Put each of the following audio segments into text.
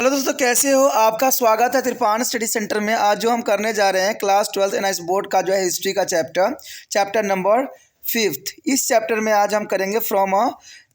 Hello दोस्तों, कैसे हो? आपका स्वागत है त्रिपान स्टडी सेंटर में। आज जो हम करने जा रहे हैं क्लास 12 एनआईएस बोर्ड का जो है हिस्ट्री का चैप्टर नंबर 5th। इस चैप्टर में आज हम करेंगे from a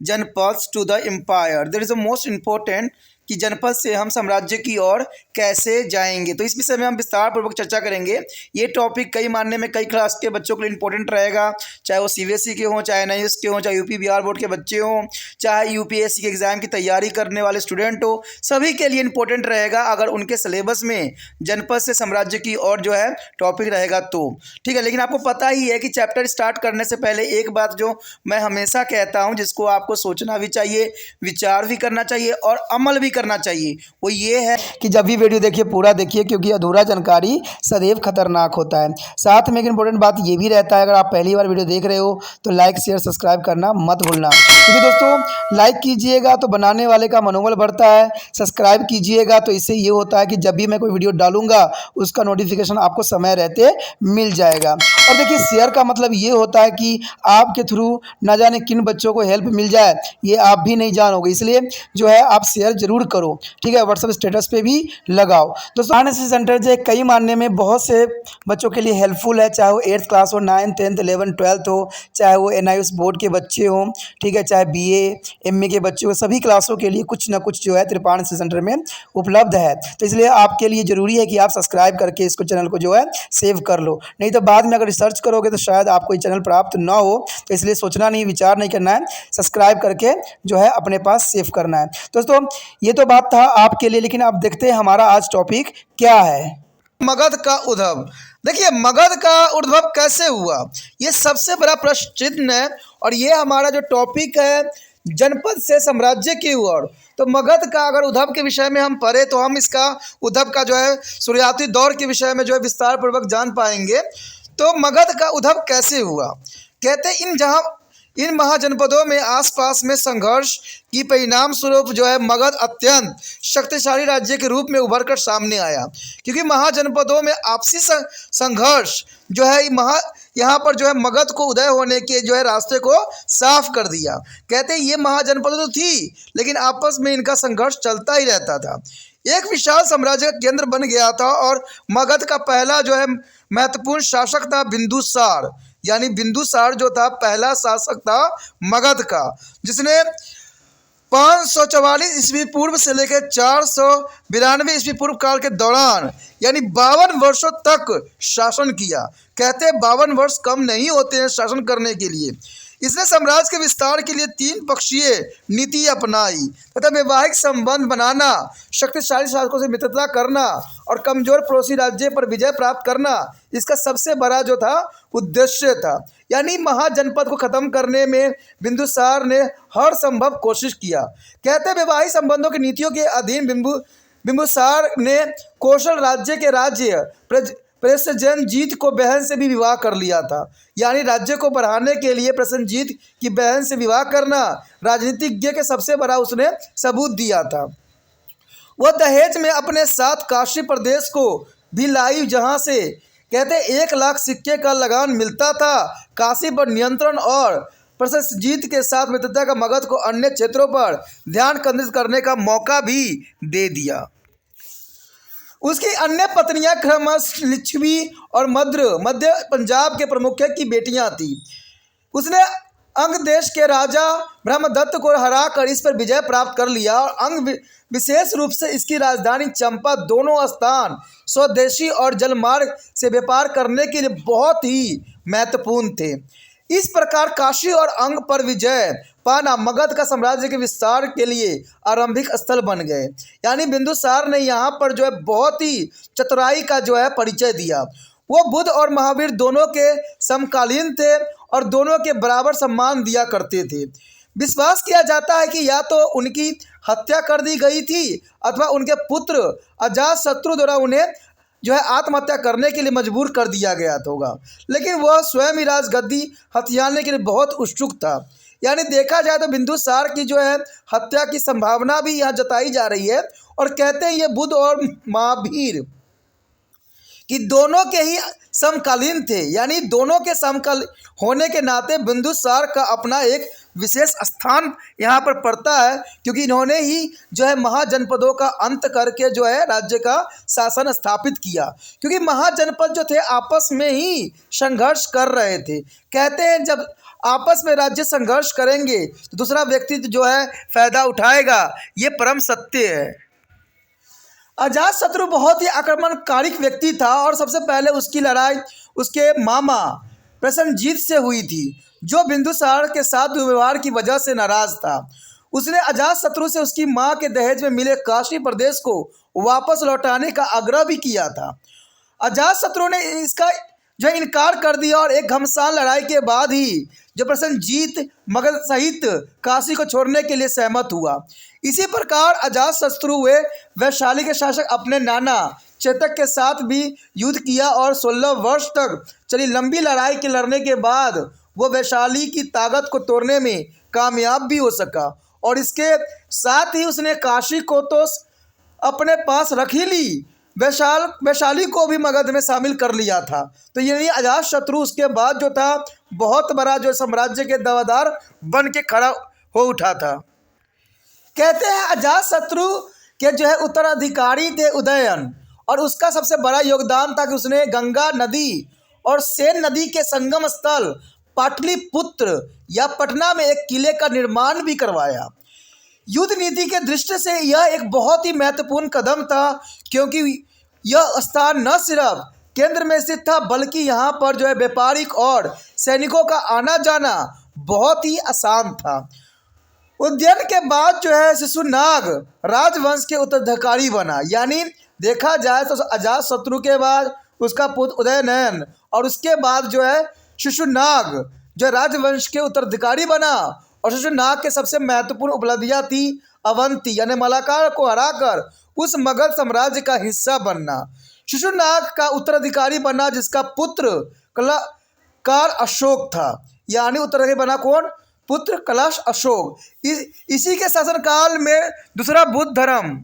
janapada to the empire. There is a most important कि जनपद से हम साम्राज्य की ओर कैसे जाएंगे। तो इस विषय में हम विस्तार पूर्वक चर्चा करेंगे। ये टॉपिक कई मानने में कई क्लास के बच्चों के लिए इंपॉर्टेंट रहेगा, चाहे वो सीबीएसई के हों, चाहे एनआईएस के हों, चाहे यूपी बिहार बोर्ड के बच्चे हों, चाहे यूपीएससी के एग्ज़ाम की तैयारी करने वाले स्टूडेंट हो, सभी के लिए इंपॉर्टेंट रहेगा अगर उनके सिलेबस में जनपद से साम्राज्य की ओर जो है टॉपिक रहेगा तो। ठीक है, लेकिन आपको पता ही है कि चैप्टर स्टार्ट करने से पहले एक बात जो मैं हमेशा कहता हूँ, जिसको आपको सोचना भी चाहिए, विचार भी करना चाहिए और अमल भी करना चाहिए, वो ये है कि जब भी वीडियो देखिए पूरा देखिए, क्योंकि अधूरा जानकारी सदैव खतरनाक होता है। साथ में एक इंपॉर्टेंट बात ये भी रहता है, अगर आप पहली बार वीडियो देख रहे हो तो लाइक शेयर सब्सक्राइब करना मत भूलना, क्योंकि दोस्तों लाइक कीजिएगा तो बनाने वाले का मनोबल बढ़ता है, सब्सक्राइब कीजिएगा तो इससे ये होता है कि जब भी मैं कोई वीडियो डालूंगा उसका नोटिफिकेशन आपको समय रहते मिल जाएगा। और देखिए, शेयर का मतलब ये होता है कि आपके थ्रू न जाने किन बच्चों को हेल्प मिल जाए, ये आप भी नहीं जानोगे, इसलिए जो है आप शेयर जरूर करो। ठीक है, व्हाट्सएप स्टेटस पे भी लगाओ। दोस्तों एनआईएस सेंटर जो है कई मानने में बहुत से बच्चों के लिए हेल्पफुल है, चाहे वो 8th क्लास हो, 9th 10th 11th 12th हो, चाहे वो एनआईएस बोर्ड के बच्चे हों, ठीक है, चाहे बीए एमए के बच्चे हो, सभी क्लासों के लिए कुछ ना कुछ जो है त्रिपान सेंटर में उपलब्ध है। तो इसलिए आपके लिए ज़रूरी है कि आप सब्सक्राइब करके इसको चैनल को जो है सेव कर लो, नहीं तो बाद में अगर रिसर्च करोगे तो शायद आपको ये चैनल प्राप्त ना हो। तो इसलिए सोचना नहीं, विचार नहीं करना है, सब्सक्राइब करके जो है अपने पास सेव करना है। दोस्तों ये तो बात था आपके लिए, लेकिन अब देखते हैं हमारा आज टॉपिक क्या है। मगध का उद्भव। देखिए, मगध का उद्भव कैसे हुआ, ये सबसे बड़ा प्रश्न चिन्ह है। और ये हमारा जो टॉपिक है जनपद से साम्राज्य की ओर। तो मगध का अगर उद्भव के विषय में हम पढ़े तो हम इसका उद्भव का जो है शुरुआती दौर के विषय में जो है विस्तार पूर्वक जान पाएंगे। तो मगध का उद्भव कैसे हुआ, कहते इन महाजनपदों में आसपास में संघर्ष की परिणाम स्वरूप जो है मगध अत्यंत शक्तिशाली राज्य के रूप में उभर कर सामने आया। क्योंकि महाजनपदों में आपसी संघर्ष जो है यहाँ पर जो है मगध को उदय होने के जो है रास्ते को साफ कर दिया। कहते हैं ये महाजनपद तो थी, लेकिन आपस में इनका संघर्ष चलता ही रहता था। एक विशाल साम्राज्य का केंद्र बन गया था और मगध का पहला जो है महत्वपूर्ण शासक था बिंदुसार। यानी बिंदुसार जो था पहला शासक था मगध का, जिसने 544 ईस्वी पूर्व से लेकर 492 ईस्वी पूर्व काल के दौरान यानी 52 वर्षों तक शासन किया। कहते हैं 52 वर्ष कम नहीं होते हैं शासन करने के लिए। इसने साम्राज्य के विस्तार के लिए 3 पक्षीय नीति अपनाई तथा वैवाहिक संबंध बनाना, शक्तिशाली शासकों से मित्रता करना और कमजोर पड़ोसी राज्य पर विजय प्राप्त करना इसका सबसे बड़ा जो था उद्देश्य था। यानी महाजनपद को खत्म करने में बिंदुसार ने हर संभव कोशिश किया। कहते वैवाहिक संबंधों की नीतियों के अधीन बिंदुसार ने कौशल राज्य के राज्य प्रसेनजीत को बहन से भी विवाह कर लिया था। यानी राज्य को बढ़ाने के लिए प्रसेनजीत की बहन से विवाह करना राजनीतिज्ञ के सबसे बड़ा उसने सबूत दिया था। वह दहेज में अपने साथ काशी प्रदेश को भी लाई, जहां से कहते 1 लाख सिक्के का लगान मिलता था। काशी पर नियंत्रण और प्रसेनजीत के साथ मित्रता का मगध को अन्य क्षेत्रों पर ध्यान केंद्रित करने का मौका भी दे दिया। उसकी अन्य पत्नियां क्रमश लिच्छवी और मध्य पंजाब के प्रमुख की बेटियां थीं। उसने अंग देश के राजा ब्रह्मदत्त को हराकर इस पर विजय प्राप्त कर लिया और अंग विशेष रूप से इसकी राजधानी चंपा दोनों स्थान स्वदेशी और जलमार्ग से व्यापार करने के लिए बहुत ही महत्वपूर्ण थे। इस प्रकार काशी और अंग पर विजय पाना मगध का साम्राज्य के विस्तार के लिए आरंभिक स्थल बन गए। यानी बिंदुसार ने यहाँ पर जो है बहुत ही चतुराई का जो है परिचय दिया। वो बुद्ध और महावीर दोनों के समकालीन थे और दोनों के बराबर सम्मान दिया करते थे। विश्वास किया जाता है कि या तो उनकी हत्या कर दी गई थी अथवा उनके पुत्र अजातशत्रु द्वारा उन्हें जो है आत्महत्या करने के लिए मजबूर कर दिया गया होगा, लेकिन वह स्वयं ही राजगद्दी हथियाने के लिए बहुत उत्सुक था। यानी देखा जाए तो बिंदुसार की जो है हत्या की संभावना भी यहाँ जताई जा रही है। और कहते हैं ये बुद्ध और महावीर कि दोनों के ही समकालीन थे। यानी दोनों के समकालीन होने के नाते बिंदुसार का अपना एक विशेष स्थान यहाँ पर पड़ता है, क्योंकि इन्होंने ही जो है महाजनपदों का अंत करके जो है राज्य का शासन स्थापित किया। क्योंकि महाजनपद जो थे आपस में ही संघर्ष कर रहे थे। कहते हैं जब आपस में राज्य संघर्ष करेंगे तो दूसरा व्यक्ति जो है फायदा उठाएगा, ये परम सत्य है। अजातशत्रु बहुत ही आक्रमणकारी व्यक्ति था और सबसे पहले उसकी लड़ाई उसके मामा प्रसेनजीत से हुई थी, जो बिंदुसार के साथ दुर्व्यवहार की वजह से नाराज था। उसने अजातशत्रु से उसकी मां के दहेज में मिले काशी प्रदेश को वापस लौटाने का आग्रह भी किया था। अजातशत्रु ने इसका जो इनकार कर दिया और एक घमासान लड़ाई के बाद ही जो प्रसेनजीत मगध सहित काशी को छोड़ने के लिए सहमत हुआ। इसी प्रकार अजातशत्रु वे वैशाली के शासक अपने नाना चेतक के साथ भी युद्ध किया और 16 वर्ष तक चली लंबी लड़ाई के लड़ने के बाद वो वैशाली की ताकत को तोड़ने में कामयाब भी हो सका और इसके साथ ही उसने काशी को तो अपने पास रख ही ली, वैशाली को भी मगध में शामिल कर लिया था। तो यानी अजातशत्रु उसके बाद जो था बहुत बड़ा जो साम्राज्य के दावेदार बन के खड़ा हो उठा था। कहते हैं अजातशत्रु के जो है उत्तराधिकारी थे उदयन, और उसका सबसे बड़ा योगदान था कि उसने गंगा नदी और सेन नदी के संगम स्थल पाटलिपुत्र या पटना में एक किले का निर्माण भी करवाया। युद्ध नीति के दृष्टि से यह एक बहुत ही महत्वपूर्ण कदम था, क्योंकि यह स्थान न सिर्फ केंद्र में स्थित था बल्कि यहाँ पर जो है व्यापारिक और सैनिकों का आना जाना बहुत ही आसान था। उज्जैन के बाद जो है शिशुनाग राजवंश के उत्तराधिकारी बना। यानी देखा जाए तो अजातशत्रु के बाद उसका पुत्र उदयनयन और उसके बाद जो है शिशुनाग जो राजवंश के उत्तराधिकारी बना। और शिशुनाग के सबसे महत्वपूर्ण उपलब्धियां थी अवंती यानी मलाकार को हराकर उस मगध साम्राज्य का हिस्सा बनना। शिशुनाग का उत्तराधिकारी बना जिसका पुत्र कलाकार अशोक था। यानी उत्तराधिकारी बना कौन? पुत्र कलश अशोक। इसी के शासनकाल में दूसरा बुद्ध धर्म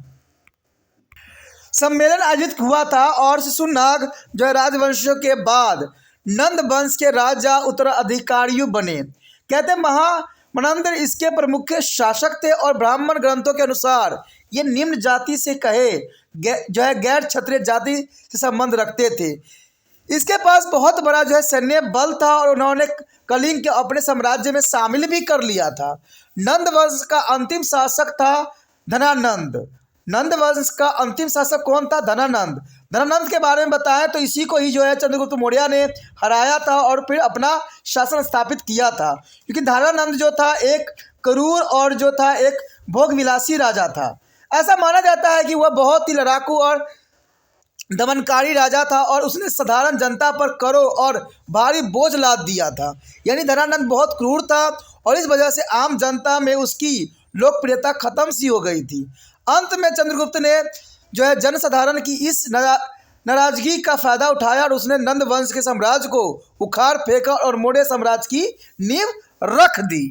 सम्मेलन आयोजित हुआ था और शिशुनाग जो है राजवंशियों के बाद नंद वंश के राजा उत्तराधिकारी बने। कहते महामनंद इसके प्रमुख शासक थे और ब्राह्मण ग्रंथों के अनुसार ये निम्न जाति से कहे जो है गैर क्षत्रिय जाति से संबंध रखते थे। इसके पास बहुत बड़ा जो है सैन्य बल था और उन्होंने कलिंग के अपने साम्राज्य में शामिल भी कर लिया था। नंद वंश का अंतिम शासक था धनानंद। नंद वंश का अंतिम शासक कौन था? धनानंद। धनानंद के बारे में बताएं तो इसी को ही जो है चंद्रगुप्त मौर्य ने हराया था और फिर अपना शासन स्थापित किया था। क्योंकि धनानंद जो था एक क्रूर और जो था एक भोगविलासी राजा था। ऐसा माना जाता है कि वह बहुत ही लड़ाकू और दमनकारी राजा था और उसने साधारण जनता पर करों और भारी बोझ लाद दिया था। यानी धनानंद बहुत क्रूर था और इस वजह से आम जनता में उसकी लोकप्रियता खत्म सी हो गई थी। अंत में चंद्रगुप्त ने जो है जनसाधारण की इस नाराजगी का फायदा उठाया और उसने नंद वंश के साम्राज्य को उखाड़ फेंका और मौर्य साम्राज्य की नींव रख दी।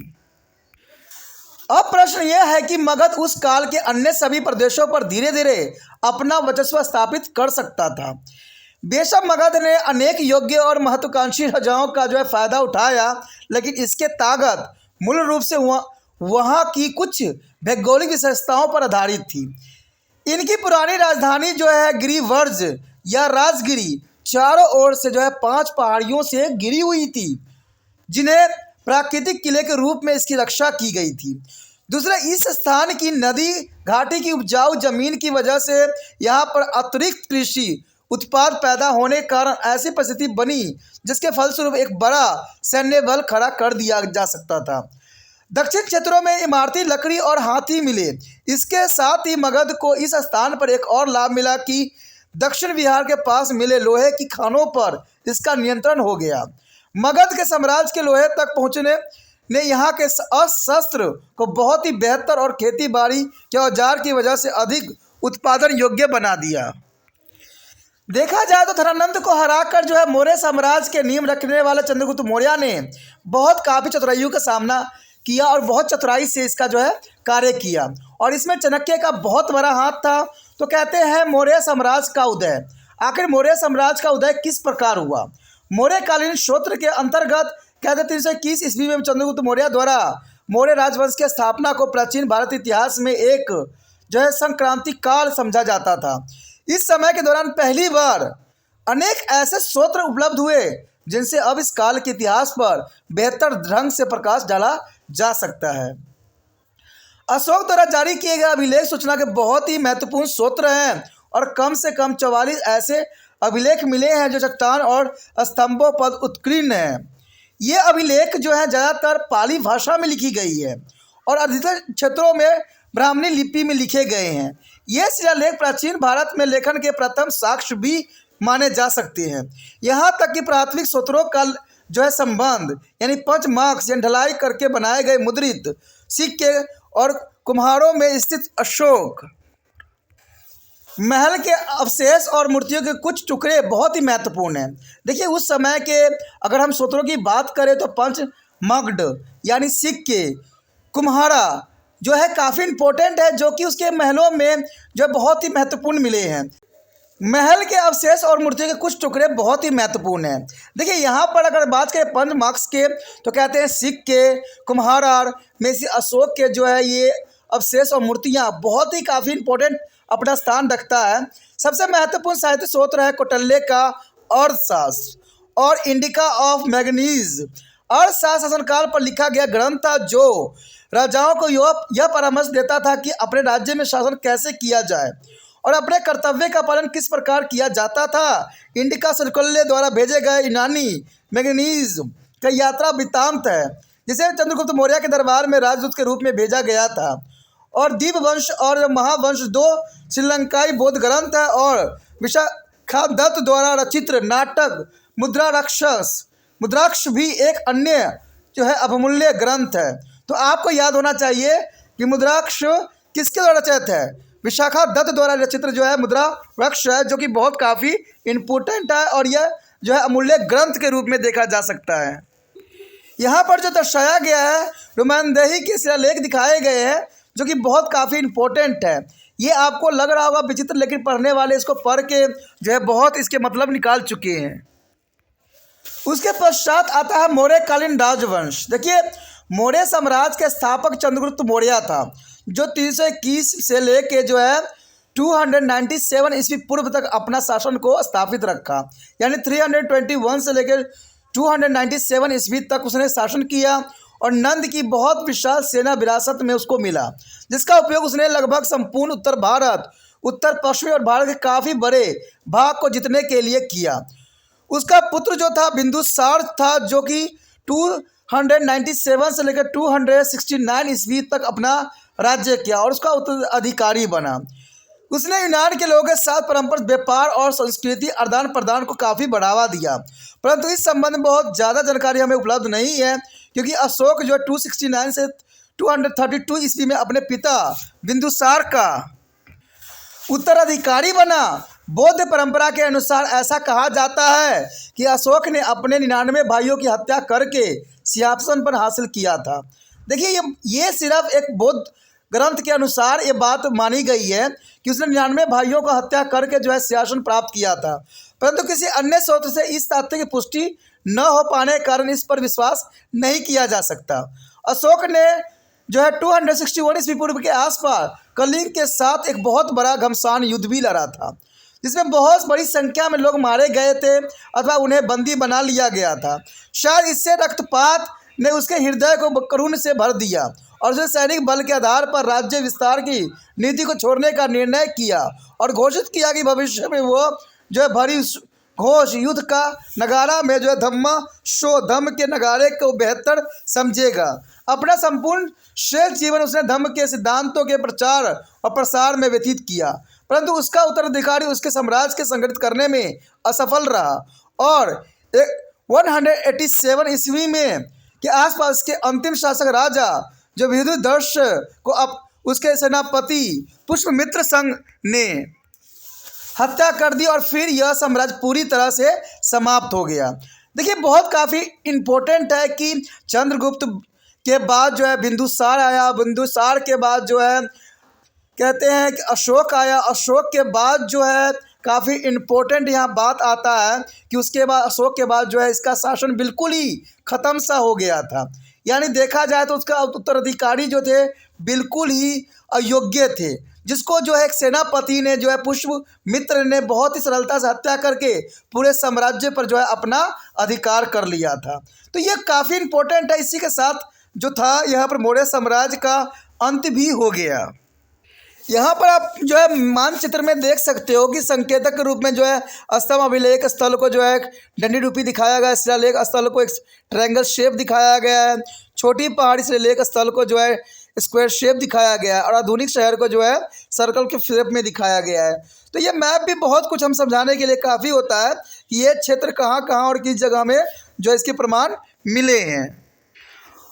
अब प्रश्न यह है कि मगध उस काल के अन्य सभी प्रदेशों पर धीरे धीरे अपना वर्चस्व स्थापित कर सकता था। बेशक मगध ने अनेक योग्य और महत्वाकांक्षी राजाओं का जो है फायदा उठाया, लेकिन इसके ताकत मूल रूप से वहाँ की कुछ भौगोलिक विशेषताओं पर आधारित थी। इनकी पुरानी राजधानी जो है गिरिवर्ज या राजगिरी चारों ओर से जो है 5 पहाड़ियों से घिरी हुई थी, जिन्हें प्राकृतिक किले के रूप में इसकी रक्षा की गई थी। दूसरा, इस स्थान की नदी घाटी की उपजाऊ जमीन की वजह से यहाँ पर अतिरिक्त कृषि उत्पाद पैदा होने के कारण ऐसी परिस्थिति बनी जिसके फलस्वरूप एक बड़ा सैन्य बल खड़ा कर दिया जा सकता था। दक्षिण क्षेत्रों में इमारती लकड़ी और हाथी मिले। इसके साथ ही मगध को इस स्थान पर एक और लाभ मिला कि दक्षिण बिहार के पास मिले लोहे की खानों पर इसका नियंत्रण हो गया। मगध के साम्राज्य के लोहे तक पहुंचने ने यहाँ के अस्त्र को बहुत ही बेहतर और खेती बाड़ी के औजार की वजह से अधिक उत्पादन योग्य बना दिया। देखा जाए तो धनानंद को हराकर जो है मौर्य साम्राज्य के नींव रखने वाले चंद्रगुप्त मौर्य ने काफ़ी चतुराइयों का सामना किया और बहुत चतुराई से इसका जो है कार्य किया और इसमें चाणक्य का बहुत बड़ा हाथ था। तो कहते हैं मौर्य साम्राज्य का उदय। आखिर मौर्य साम्राज्य का उदय किस प्रकार हुआ? मौर्यकालीन क्षेत्र के अंतर्गत कहते 321 ईस्वी में चंद्रगुप्त मौर्य द्वारा मौर्य राजवंश की स्थापना को प्राचीन भारत इतिहास में एक जो है संक्रांति काल समझा जाता था। इस समय के दौरान पहली बार अनेक ऐसे स्रोत उपलब्ध हुए जिनसे अब इस काल के इतिहास पर बेहतर ढंग से प्रकाश डाला जा सकता है। अशोक द्वारा जारी किए गए अभिलेख सूचना के बहुत ही महत्वपूर्ण स्रोत हैं और कम से कम 44 ऐसे अभिलेख मिले हैं जो चट्टान और स्तंभों पर उत्कीर्ण हैं। ये अभिलेख जो है ज़्यादातर पाली भाषा में लिखी गई है और अधिकतर क्षेत्रों में ब्राह्मणी लिपि में लिखे गए हैं। ये शिलालेख प्राचीन भारत में लेखन के प्रथम साक्ष्य भी माने जा सकते हैं। यहाँ तक कि प्राथमिक स्रोतों का जो है संबंध यानी पंचमार्क्स यानी ढलाई करके बनाए गए मुद्रित सिक्के और कुम्हारों में स्थित अशोक महल के अवशेष और मूर्तियों के कुछ टुकड़े बहुत ही महत्वपूर्ण हैं। देखिए उस समय के अगर हम स्रोतों की बात करें तो पंच मगध यानी सिक्के कुम्हारा जो है काफ़ी इम्पोर्टेंट है, जो कि उसके महलों में जो बहुत ही महत्वपूर्ण मिले हैं। महल के अवशेष और मूर्तियों के कुछ टुकड़े बहुत ही महत्वपूर्ण हैं। देखिए यहाँ पर अगर बात करें पंच मार्क्स के तो कहते हैं सिक्के कुम्हारा में से अशोक के जो है ये अवशेष और मूर्तियाँ बहुत ही काफ़ी इम्पोर्टेंट अपना स्थान रखता है। सबसे महत्वपूर्ण साहित्य स्रोत है कौटिल्य का अर्थशास्त्र और इंडिका ऑफ मैगनीज। अर्थशास्त्र शासनकाल पर लिखा गया ग्रंथ था जो राजाओं को यह परामर्श देता था कि अपने राज्य में शासन कैसे किया जाए और अपने कर्तव्य का पालन किस प्रकार किया जाता था। इंडिका कौटिल्य द्वारा भेजे गए यूनानी मैगनीज का यात्रा वृत्तांत है जिसे चंद्रगुप्त मौर्य के दरबार में राजदूत के रूप में भेजा गया था। और दीपवंश और महावंश दो श्रीलंकाई बौद्ध ग्रंथ है और विशाखादत्त द्वारा रचित नाटक मुद्राक्ष भी एक अन्य जो है अवमूल्य ग्रंथ है। तो आपको याद होना चाहिए कि मुद्राक्ष किसके द्वारा रचित है, विशाखादत्त द्वारा रचित जो है मुद्राक्ष है, जो कि बहुत काफ़ी इम्पोर्टेंट है और यह जो है अमूल्य ग्रंथ के रूप में देखा जा सकता है। यहाँ पर जो दर्शाया गया है रुमानदेही के शिलालेख दिखाए गए हैं जो कि बहुत काफ़ी इम्पोर्टेंट है। ये आपको लग रहा होगा विचित्र, लेकिन पढ़ने वाले इसको पढ़ के जो है बहुत इसके मतलब निकाल चुके हैं। उसके पश्चात आता है मौर्यकालीन राजवंश। देखिए मौर्य साम्राज्य के स्थापक चंद्रगुप्त मौर्य था जो 321 से लेके जो है 297 ईस्वी पूर्व तक अपना शासन को स्थापित रखा, यानी 321 से लेकर 297 ईस्वी तक उसने शासन किया और नंद की बहुत विशाल सेना विरासत में उसको मिला जिसका उपयोग उसने लगभग संपूर्ण उत्तर भारत, उत्तर पश्चिमी और भारत के काफ़ी बड़े भाग को जीतने के लिए किया। उसका पुत्र जो था बिंदुसार था जो कि 297 से लेकर 269 ईस्वी तक अपना राज्य किया और उसका उत्तराधिकारी बना। उसने यूनान के लोगों के साथ पारंपरिक व्यापार और संस्कृति आदान प्रदान को काफ़ी बढ़ावा दिया, परंतु इस संबंध में बहुत ज़्यादा जानकारी हमें उपलब्ध नहीं है क्योंकि अशोक जो 269 से 232 ईस्वी में अपने पिता बिंदुसार का उत्तराधिकारी बना। बौद्ध परंपरा के अनुसार ऐसा कहा जाता है कि अशोक ने अपने 99 भाइयों की हत्या करके सिंहासन पर हासिल किया था। देखिए ये सिर्फ एक बौद्ध ग्रंथ के अनुसार ये बात मानी गई है कि उसने 99 भाइयों को हत्या करके जो है सिंहासन प्राप्त किया था, परंतु किसी अन्य स्रोत से इस तथ्य की पुष्टि न हो पाने के कारण इस पर विश्वास नहीं किया जा सकता। अशोक ने जो है 261 ईस्वी पूर्व के आसपास कलिंग के साथ एक बहुत बड़ा घमासान युद्ध भी लड़ा था जिसमें बहुत बड़ी संख्या में लोग मारे गए थे अथवा उन्हें बंदी बना लिया गया था। शायद इससे रक्तपात ने उसके हृदय को करुण से भर दिया और उसने सैनिक बल के आधार पर राज्य विस्तार की नीति को छोड़ने का निर्णय किया और घोषित किया कि भविष्य में वो जो है भरी घोष युद्ध का नगारा में जो है धम्मा शो धम्म के नगारे को बेहतर समझेगा। अपना संपूर्ण शेष जीवन उसने धम्म के सिद्धांतों के प्रचार और प्रसार में व्यतीत किया, परंतु उसका उत्तराधिकारी उसके साम्राज्य के संगठित करने में असफल रहा और 187 ईस्वी में के आसपास के अंतिम शासक राजा जो विदुदर्श को अब उसके सेनापति पुष्पमित्र संघ ने हत्या कर दी और फिर यह साम्राज्य पूरी तरह से समाप्त हो गया। देखिए बहुत काफ़ी इम्पोर्टेंट है कि चंद्रगुप्त के बाद जो है बिंदुसार आया, बिंदुसार के बाद जो है कहते हैं कि अशोक आया, अशोक के बाद जो है काफ़ी इम्पोर्टेंट यहाँ बात आता है कि उसके बाद अशोक के बाद जो है इसका शासन बिल्कुल ही ख़त्म सा हो गया था। यानी देखा जाए तो उसका उत्तराधिकारी जो थे बिल्कुल ही अयोग्य थे, जिसको जो है एक सेनापति ने जो है पुष्यमित्र ने बहुत ही सरलता से हत्या करके पूरे साम्राज्य पर जो है अपना अधिकार कर लिया था। तो ये काफ़ी इम्पोर्टेंट है। इसी के साथ जो था यहाँ पर मौर्य साम्राज्य का अंत भी हो गया। यहाँ पर आप जो है मानचित्र में देख सकते हो कि संकेतक के रूप में जो है स्तंभ अभिलेख स्थल को जो है डंडी रूपी दिखाया गया है, शिलालेख स्थल को एक ट्रायंगल शेप दिखाया गया है, छोटी पहाड़ी शिलालेख स्थल को जो है स्क्वायर शेप दिखाया गया है और आधुनिक शहर को जो है सर्कल के शेप में दिखाया गया है। तो ये मैप भी बहुत कुछ हम समझाने के लिए काफ़ी होता है कि ये क्षेत्र कहाँ कहाँ और किस जगह में जो इसके प्रमाण मिले हैं।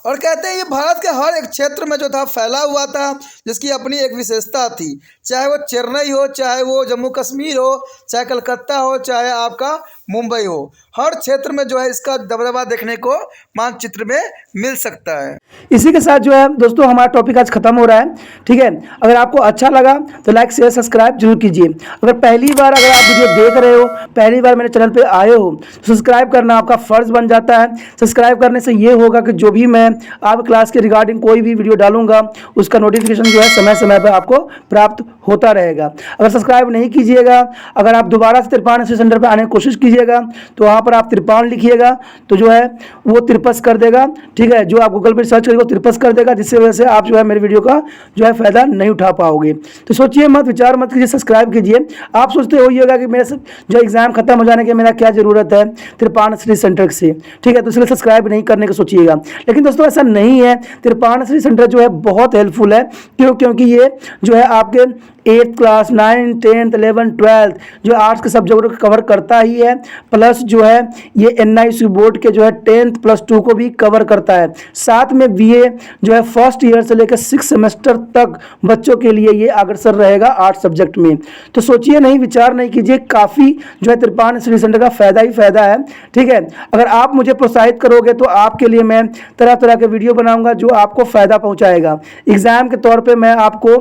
और कहते हैं ये भारत के हर एक क्षेत्र में जो था फैला हुआ था, जिसकी अपनी एक विशेषता थी, चाहे वो चेन्नई हो, चाहे वो जम्मू कश्मीर हो, चाहे कलकत्ता हो, चाहे आपका मुंबई हो, हर क्षेत्र में जो है इसका दबदबा देखने को मानचित्र में मिल सकता है। इसी के साथ जो है दोस्तों हमारा टॉपिक आज खत्म हो रहा है। ठीक है, अगर आपको अच्छा लगा तो लाइक शेयर सब्सक्राइब जरूर कीजिए। अगर पहली बार अगर आप वीडियो देख रहे हो, पहली बार मेरे चैनल पे आए हो, तो सब्सक्राइब करना आपका फर्ज बन जाता है। सब्सक्राइब करने से ये होगा कि जो भी मैं आप क्लास के रिगार्डिंग कोई भी वीडियो डालूंगा उसका नोटिफिकेशन जो है समय समय पर आपको प्राप्त होता रहेगा। अगर सब्सक्राइब नहीं कीजिएगा, अगर आप दोबारा से तिरपान सेंटर पर आने की कोशिश कीजिएगा तो वहाँ पर आप तिरपान लिखिएगा तो जो है वो तिरपस कर देगा। ठीक है, जो आप गूगल पर सर्च करेंगे वो तिरपस कर देगा, जिससे वजह से आप जो है मेरे वीडियो का जो है फायदा नहीं उठा पाओगे। तो सोचिए मत, विचार मत कीजिए, सब्सक्राइब कीजिए। आप सोचते होइएगा कि मेरे जो एग्जाम खत्म हो जाने के मेरा क्या जरूरत है तिरपान स्टडी सेंटर से। ठीक है, तो इसलिए सब्सक्राइब नहीं करने का सोचिएगा, लेकिन दोस्तों ऐसा नहीं है। तिरपान स्टडी सेंटर जो है बहुत हेल्पफुल है। क्योंकि ये जो है आपके 8th class 9th 10th 11th 12th जो आर्ट्स के सब्जेक्ट को कवर करता ही है, प्लस जो है ये NIC बोर्ड के जो है 10th प्लस 2 को भी कवर करता है। साथ में BA जो है फर्स्ट ईयर से लेकर 6 सेमेस्टर तक बच्चों के लिए ये अग्रसर रहेगा आर्ट्स सब्जेक्ट में। तो सोचिए नहीं, विचार नहीं कीजिए, काफ़ी जो है तिरपान स्टडी सेंटर का फायदा ही फायदा है। ठीक है, अगर आप मुझे प्रोत्साहित करोगे तो आपके लिए मैं तरह तरह के वीडियो बनाऊंगा जो आपको फ़ायदा पहुंचाएगा। एग्जाम के तौर पे मैं आपको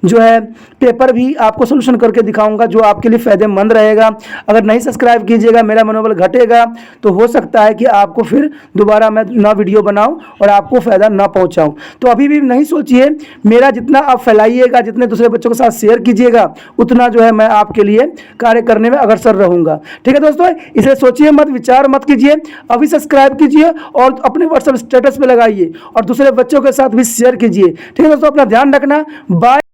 जो है पेपर भी आपको सोल्यूशन करके दिखाऊंगा जो आपके लिए फ़ायदेमंद रहेगा। अगर नहीं सब्सक्राइब कीजिएगा, मेरा मनोबल घटेगा, तो हो सकता है कि आपको फिर दोबारा मैं ना वीडियो बनाऊं और आपको फ़ायदा ना पहुंचाऊं। तो अभी भी नहीं सोचिए, मेरा जितना आप फैलाइएगा, जितने दूसरे बच्चों के साथ शेयर कीजिएगा, उतना जो है मैं आपके लिए कार्य करने में अग्रसर रहूँगा। ठीक है दोस्तों, इसलिए सोचिए मत, विचार मत कीजिए, अभी सब्सक्राइब कीजिए और अपने व्हाट्सएप स्टेटस पर लगाइए और दूसरे बच्चों के साथ भी शेयर कीजिए। ठीक है दोस्तों, अपना ध्यान रखना। बाय।